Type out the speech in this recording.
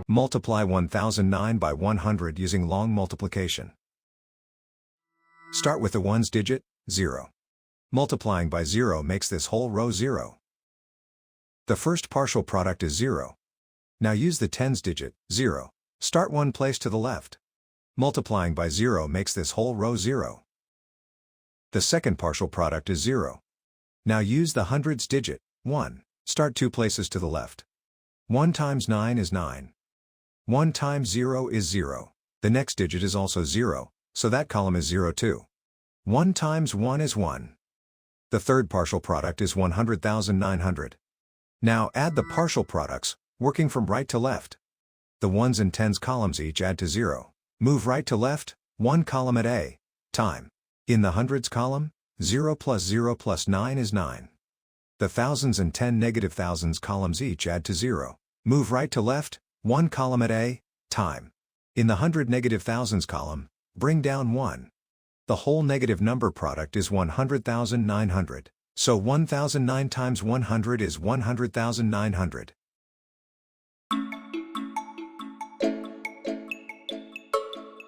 Multiply 1009 by 100 using long multiplication. Start with the ones digit, 0. Multiplying by 0 makes this whole row 0. The first partial product is 0. Now use the tens digit, 0. Start one place to the left. Multiplying by 0 makes this whole row 0. The second partial product is 0. Now use the hundreds digit, 1. Start two places to the left. 1 times 9 is 9. 1 times 0 is 0. The next digit is also 0, so that column is 0 too. 1 times 1 is 1. The third partial product is 100,900. Now add the partial products, working from right to left. The ones and tens columns each add to 0. Move right to left, 1 column at a time. In the hundreds column, 0 plus 9 is 9. The thousands and 10 negative thousands columns each add to 0. Move right to left, 1 column at a time. In the hundred negative thousands column, bring down 1. The whole negative number product is 100,900. So 1009 times 100 is 100,900.